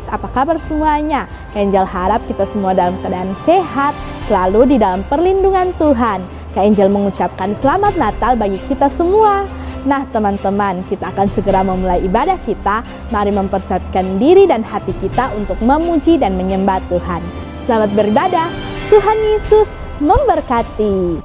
apa kabar semuanya? Kak Angel harap kita semua dalam keadaan sehat, selalu di dalam perlindungan Tuhan. Kak Angel mengucapkan selamat Natal bagi kita semua. Nah teman-teman, kita akan segera memulai ibadah kita. Mari mempersiapkan diri dan hati kita untuk memuji dan menyembah Tuhan. Selamat beribadah, Tuhan Yesus memberkati.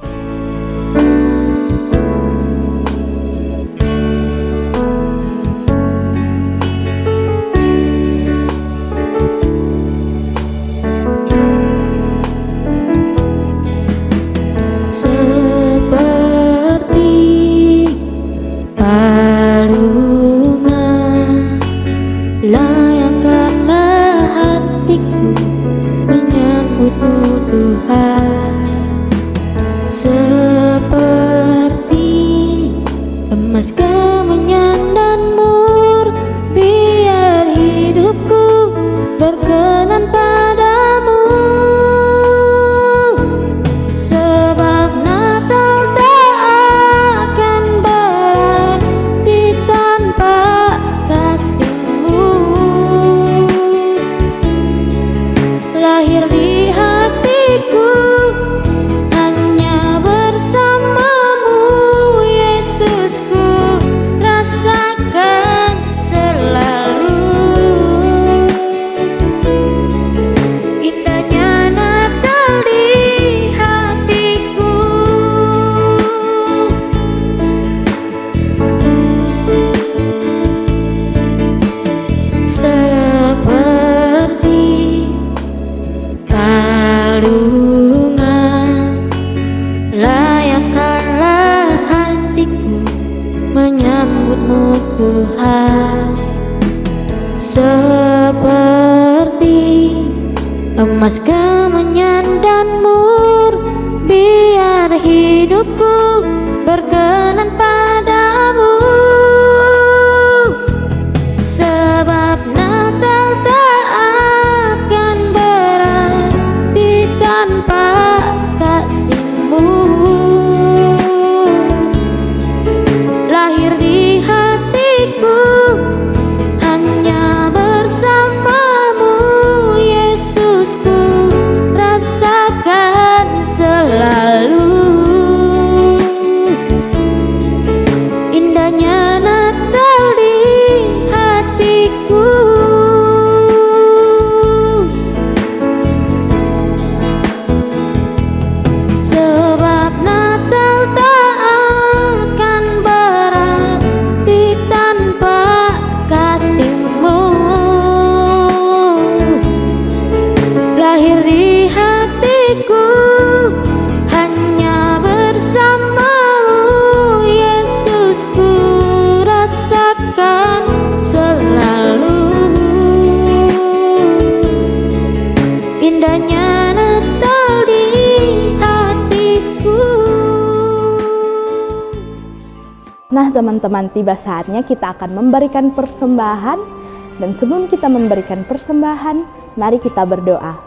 Tuhan, seperti emas kemenyan dan mur, biar hidupku berkenan padamu. Sebab Natal tak akan berarti tanpa kasih-Mu. Lahir di hatiku hanya bersamamu, Yesus, ku rasakan selalu. Indahnya Natal di hatiku. Sebab Natal tak akan berarti tanpa kasih-Mu. Lahir di hatiku hanya bersamamu, Yesus, ku rasakan selalu. Indahnya Natal di hatiku. Nah teman-teman, tiba saatnya kita akan memberikan persembahan. Dan sebelum kita memberikan persembahan, mari kita berdoa.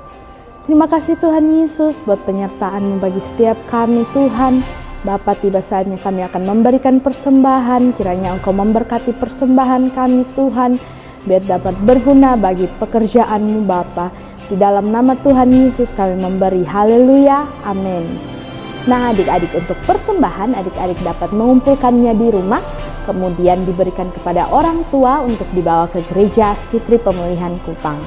Terima kasih Tuhan Yesus buat penyertaan-Mu bagi setiap kami Tuhan. Bapa, tiba saatnya kami akan memberikan persembahan. Kiranya Engkau memberkati persembahan kami Tuhan, biar dapat berguna bagi pekerjaan-Mu Bapa. Di dalam nama Tuhan Yesus kami memberi. Haleluya, amin. Nah adik-adik, untuk persembahan adik-adik dapat mengumpulkannya di rumah, kemudian diberikan kepada orang tua untuk dibawa ke gereja Fitri Pemulihan Kupang.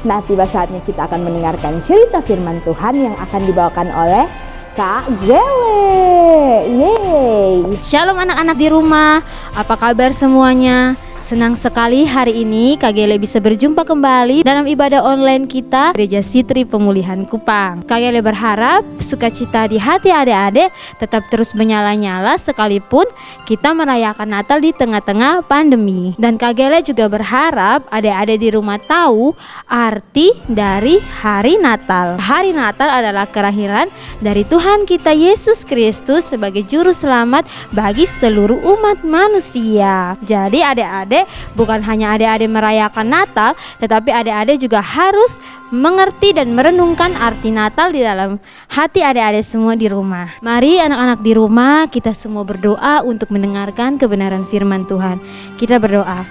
Nah tiba saatnya kita akan mendengarkan cerita firman Tuhan yang akan dibawakan oleh Kak Gele. Yeay. Shalom anak-anak di rumah, apa kabar semuanya? Senang sekali hari ini Kak Gele bisa berjumpa kembali dalam ibadah online kita Gereja Fitri Pemulihan Kupang. Kak Gele berharap sukacita di hati adik-adik tetap terus menyala-nyala sekalipun kita merayakan Natal di tengah-tengah pandemi. Dan Kak Gele juga berharap adik-adik di rumah tahu arti dari hari Natal. Hari Natal adalah kelahiran dari Tuhan kita Yesus Kristus sebagai juru selamat bagi seluruh umat manusia. Jadi adik-adik, bukan hanya adik-adik merayakan Natal, tetapi adik-adik juga harus mengerti dan merenungkan arti Natal di dalam hati adik-adik semua di rumah. Mari anak-anak di rumah kita semua berdoa untuk mendengarkan kebenaran firman Tuhan. Kita berdoa.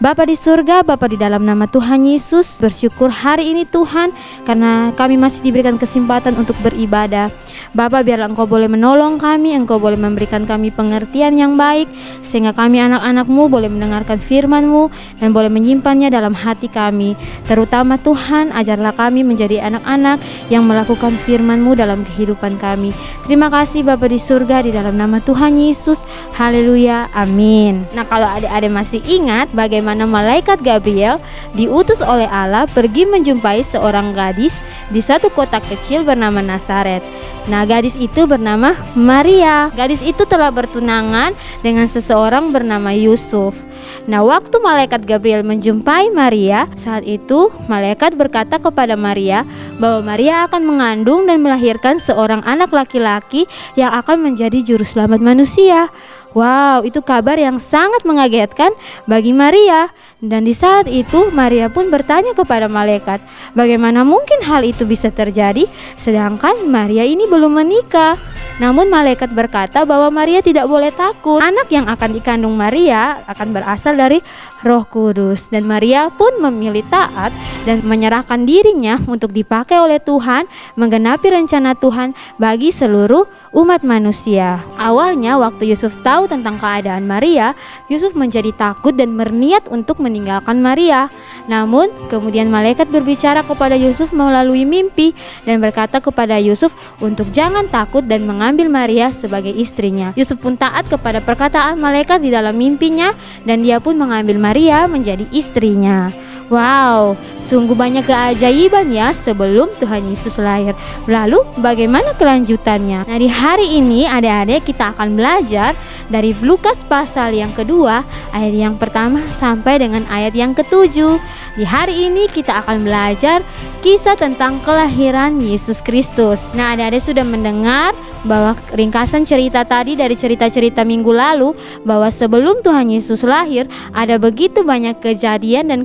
Bapa di surga, Bapa di dalam nama Tuhan Yesus, bersyukur hari ini Tuhan karena kami masih diberikan kesempatan untuk beribadah. Bapa, biarlah Engkau boleh menolong kami, Engkau boleh memberikan kami pengertian yang baik, sehingga kami anak-anak-Mu boleh mendengarkan firman-Mu dan boleh menyimpannya dalam hati kami. Terutama Tuhan, ajarlah kami menjadi anak-anak yang melakukan firman-Mu dalam kehidupan kami. Terima kasih Bapa di surga, di dalam nama Tuhan Yesus. Haleluya, amin. Nah, kalau adik-adik masih ingat bagaimana malaikat Gabriel diutus oleh Allah pergi menjumpai seorang gadis di satu kota kecil bernama Nazaret. Nah, gadis itu bernama Maria. Gadis itu telah bertunangan dengan seseorang bernama Yusuf. Nah, waktu malaikat Gabriel menjumpai Maria, saat itu malaikat berkata kepada Maria bahwa Maria akan mengandung dan melahirkan seorang anak laki-laki yang akan menjadi juru selamat manusia. Wow, itu kabar yang sangat mengagetkan bagi Maria. Dan di saat itu Maria pun bertanya kepada malaikat, bagaimana mungkin hal itu bisa terjadi sedangkan Maria ini belum menikah. Namun malaikat berkata bahwa Maria tidak boleh takut. Anak yang akan dikandung Maria akan berasal dari Roh Kudus. Dan Maria pun memilih taat dan menyerahkan dirinya untuk dipakai oleh Tuhan, menggenapi rencana Tuhan bagi seluruh umat manusia. Awalnya waktu Yusuf tahu tentang keadaan Maria, Yusuf menjadi takut dan berniat untuk meninggalkan Maria. Namun kemudian malaikat berbicara kepada Yusuf melalui mimpi dan berkata kepada Yusuf untuk jangan takut dan mengambil Maria sebagai istrinya. Yusuf pun taat kepada perkataan malaikat di dalam mimpinya dan dia pun mengambil Maria menjadi istrinya. Wow, sungguh banyak keajaiban ya sebelum Tuhan Yesus lahir. Lalu bagaimana kelanjutannya? Nah, di hari ini adik-adik kita akan belajar dari Lukas pasal yang kedua ayat yang pertama sampai dengan ayat yang ketujuh. Di hari ini kita akan belajar kisah tentang kelahiran Yesus Kristus. Nah, adik-adik sudah mendengar bahwa ringkasan cerita tadi dari cerita-cerita minggu lalu, bahwa sebelum Tuhan Yesus lahir ada begitu banyak kejadian dan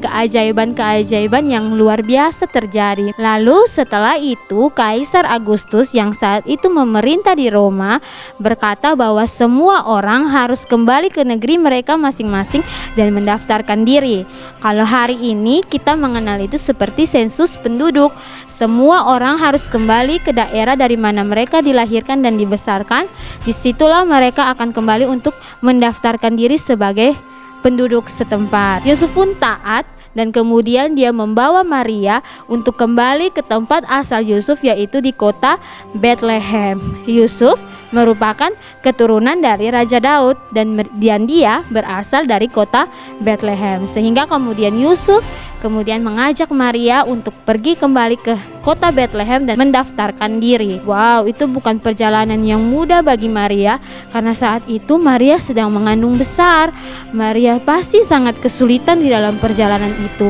keajaiban yang luar biasa terjadi. Lalu setelah itu Kaisar Agustus yang saat itu memerintah di Roma berkata bahwa semua orang harus kembali ke negeri mereka masing-masing dan mendaftarkan diri. Kalau hari ini kita mengenal itu seperti sensus penduduk. Semua orang harus kembali ke daerah dari mana mereka dilahirkan dan dibesarkan. Disitulah mereka akan kembali untuk mendaftarkan diri sebagai penduduk setempat. Yusuf pun taat dan kemudian dia membawa Maria untuk kembali ke tempat asal Yusuf, yaitu di kota Bethlehem. Yusuf merupakan keturunan dari Raja Daud dan dia berasal dari kota Bethlehem. Sehingga kemudian Yusuf kemudian mengajak Maria untuk pergi kembali ke kota Bethlehem dan mendaftarkan diri. Wow, itu bukan perjalanan yang mudah bagi Maria karena saat itu Maria sedang mengandung besar. Maria pasti sangat kesulitan di dalam perjalanan itu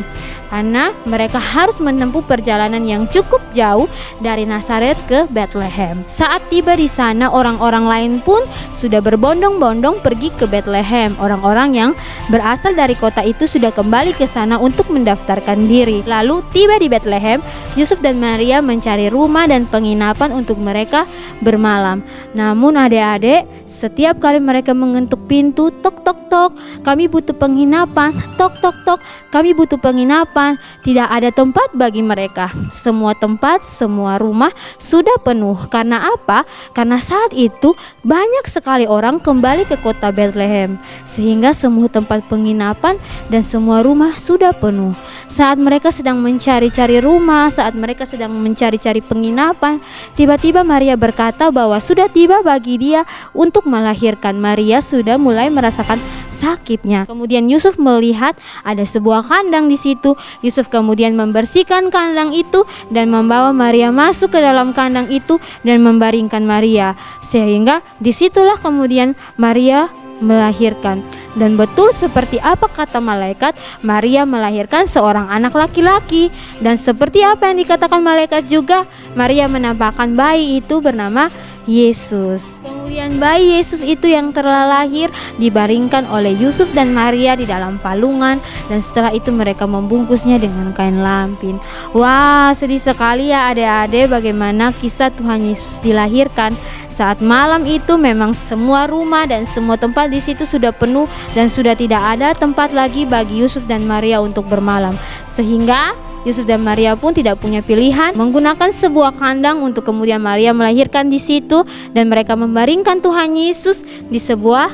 karena mereka harus menempuh perjalanan yang cukup jauh dari Nazaret ke Bethlehem. Saat tiba di sana, orang-orang lain pun sudah berbondong-bondong pergi ke Bethlehem. Orang-orang yang berasal dari kota itu sudah kembali ke sana untuk mendaftarkan diri. Lalu tiba di Bethlehem, Yusuf dan Maria mencari rumah dan penginapan untuk mereka bermalam. Namun adik-adik, setiap kali mereka mengetuk pintu, tok tok tok, kami butuh penginapan, tok tok tok, kami butuh penginapan. Tidak ada tempat bagi mereka. Semua tempat, semua rumah sudah penuh. Karena apa? Karena saat itu banyak sekali orang kembali ke kota Bethlehem, sehingga semua tempat penginapan dan semua rumah sudah penuh. Saat mereka sedang mencari-cari rumah, saat mereka sedang mencari-cari penginapan, tiba-tiba Maria berkata bahwa sudah tiba bagi dia untuk melahirkan. Maria sudah mulai merasakan sakitnya. Kemudian Yusuf melihat ada sebuah kandang di situ. Yusuf kemudian membersihkan kandang itu dan membawa Maria masuk ke dalam kandang itu dan membaringkan Maria. Sehingga disitulah kemudian Maria melahirkan. Dan betul seperti apa kata malaikat, Maria melahirkan seorang anak laki-laki. Dan seperti apa yang dikatakan malaikat juga, Maria menampakkan bayi itu bernama Yesus. Kemudian bayi Yesus itu yang telah lahir dibaringkan oleh Yusuf dan Maria di dalam palungan, dan setelah itu mereka membungkusnya dengan kain lampin. Wah, sedih sekali ya adik-adik bagaimana kisah Tuhan Yesus dilahirkan. Saat malam itu memang semua rumah dan semua tempat di situ sudah penuh dan sudah tidak ada tempat lagi bagi Yusuf dan Maria untuk bermalam. Sehingga Yusuf dan Maria pun tidak punya pilihan menggunakan sebuah kandang untuk kemudian Maria melahirkan di situ, dan mereka membaringkan Tuhan Yesus di sebuah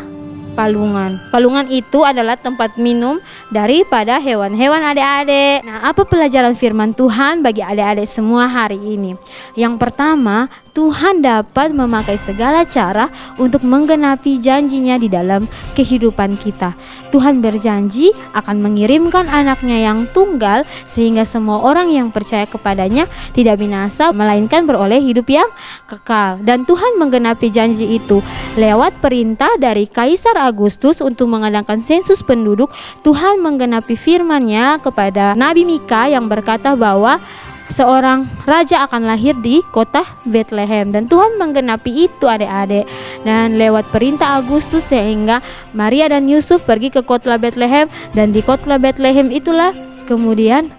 palungan. Palungan itu adalah tempat minum daripada hewan-hewan adik-adik. Nah, apa pelajaran firman Tuhan bagi adik-adik semua hari ini? Yang pertama, Tuhan dapat memakai segala cara untuk menggenapi janjinya di dalam kehidupan kita. Tuhan berjanji akan mengirimkan anaknya yang tunggal sehingga semua orang yang percaya kepadanya tidak binasa melainkan beroleh hidup yang kekal. Dan Tuhan menggenapi janji itu lewat perintah dari Kaisar Agustus untuk mengadakan sensus penduduk. Tuhan menggenapi firman-Nya kepada Nabi Mika yang berkata bahwa seorang raja akan lahir di kota Bethlehem, dan Tuhan menggenapi itu adik-adik. Dan lewat perintah Agustus sehingga Maria dan Yusuf pergi ke kota Bethlehem, dan di kota Bethlehem itulah kemudian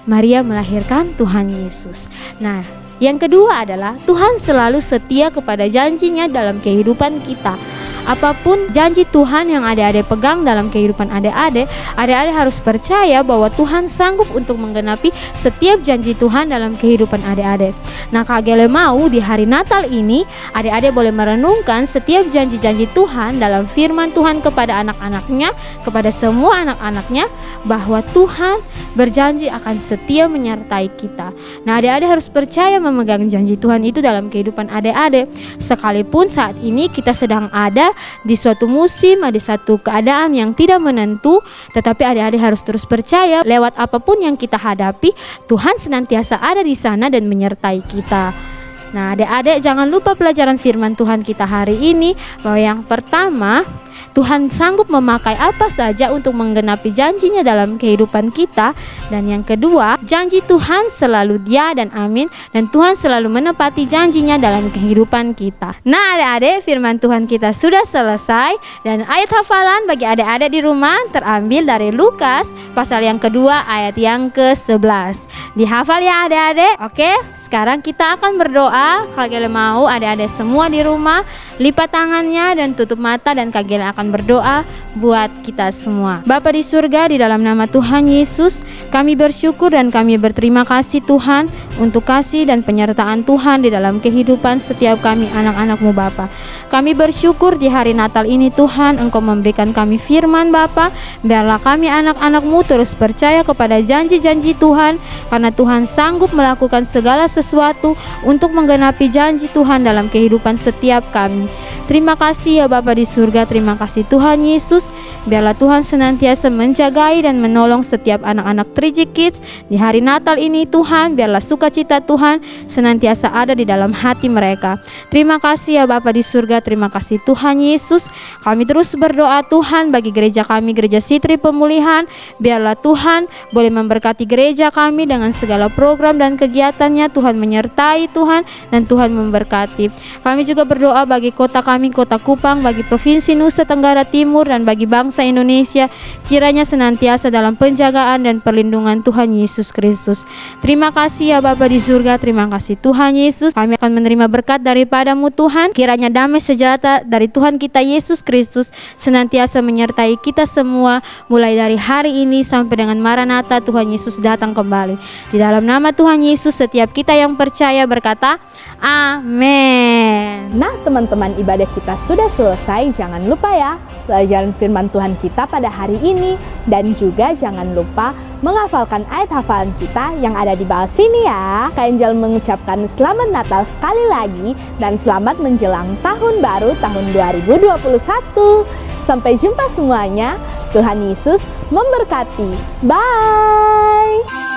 Maria melahirkan Tuhan Yesus. Nah, yang kedua adalah Tuhan selalu setia kepada janjinya dalam kehidupan kita. Apapun janji Tuhan yang adik-adik pegang dalam kehidupan adik-adik, adik-adik harus percaya bahwa Tuhan sanggup untuk menggenapi setiap janji Tuhan dalam kehidupan adik-adik. Nah, Kak Gele mau di hari Natal ini adik-adik boleh merenungkan setiap janji-janji Tuhan dalam firman Tuhan kepada anak-anaknya, kepada semua anak-anaknya, bahwa Tuhan berjanji akan setia menyertai kita. Nah, adik-adik harus percaya memegang janji Tuhan itu dalam kehidupan adik-adik. Sekalipun saat ini kita sedang ada di suatu musim, ada satu keadaan yang tidak menentu, tetapi adik-adik harus terus percaya lewat apapun yang kita hadapi, Tuhan senantiasa ada di sana dan menyertai kita. Nah, adik-adik jangan lupa pelajaran firman Tuhan kita hari ini, bahwa yang pertama, Tuhan sanggup memakai apa saja untuk menggenapi janjinya dalam kehidupan kita. Dan yang kedua, janji Tuhan selalu dia dan amin, dan Tuhan selalu menepati janjinya dalam kehidupan kita. Nah adik-adik, firman Tuhan kita sudah selesai, dan ayat hafalan bagi adik-adik di rumah terambil dari Lukas pasal yang kedua ayat yang ke-11. Dihafal ya adik-adik. Oke, sekarang kita akan berdoa. Kak Gele mau adik-adik semua di rumah lipat tangannya dan tutup mata, dan Kak Gele akan berdoa buat kita semua. Bapa di surga, di dalam nama Tuhan Yesus, kami bersyukur dan kami berterima kasih Tuhan untuk kasih dan penyertaan Tuhan di dalam kehidupan setiap kami anak-anak-Mu Bapa. Kami bersyukur di hari Natal ini Tuhan, Engkau memberikan kami firman Bapa. Biarlah kami anak-anak-Mu terus percaya kepada janji-janji Tuhan, karena Tuhan sanggup melakukan segala sesuatu untuk menggenapi janji Tuhan dalam kehidupan setiap kami. Terima kasih ya Bapa di surga, terima kasih Tuhan Yesus. Biarlah Tuhan senantiasa menjagai dan menolong setiap anak-anak 3G Kids di hari Natal ini Tuhan. Biarlah sukacita Tuhan senantiasa ada di dalam hati mereka. Terima kasih ya Bapa di surga, terima kasih Tuhan Yesus. Kami terus berdoa Tuhan bagi gereja kami, Gereja Sitri Pemulihan. Biarlah Tuhan boleh memberkati gereja kami dengan segala program dan kegiatannya. Tuhan menyertai Tuhan, dan Tuhan memberkati. Kami juga berdoa bagi kota kami, Kota Kupang, bagi Provinsi Nusa Tenggara Timur, dan bagi bangsa Indonesia. Kiranya senantiasa dalam penjagaan dan perlindungan Tuhan Yesus Kristus. Terima kasih ya Bapa di surga, terima kasih Tuhan Yesus. Kami akan menerima berkat daripada-Mu Tuhan. Kiranya damai sejahtera dari Tuhan kita Yesus Kristus senantiasa menyertai kita semua, mulai dari hari ini sampai dengan Maranatha Tuhan Yesus datang kembali. Di dalam nama Tuhan Yesus, setiap kita yang percaya berkata amin. Nah teman-teman, ibadah kita sudah selesai. Jangan lupa ya pelajaran firman Tuhan kita pada hari ini, dan juga jangan lupa menghafalkan ayat hafalan kita yang ada di bawah sini ya. Kak Angel mengucapkan selamat Natal sekali lagi, dan selamat menjelang tahun baru tahun 2021. Sampai jumpa semuanya. Tuhan Yesus memberkati. Bye.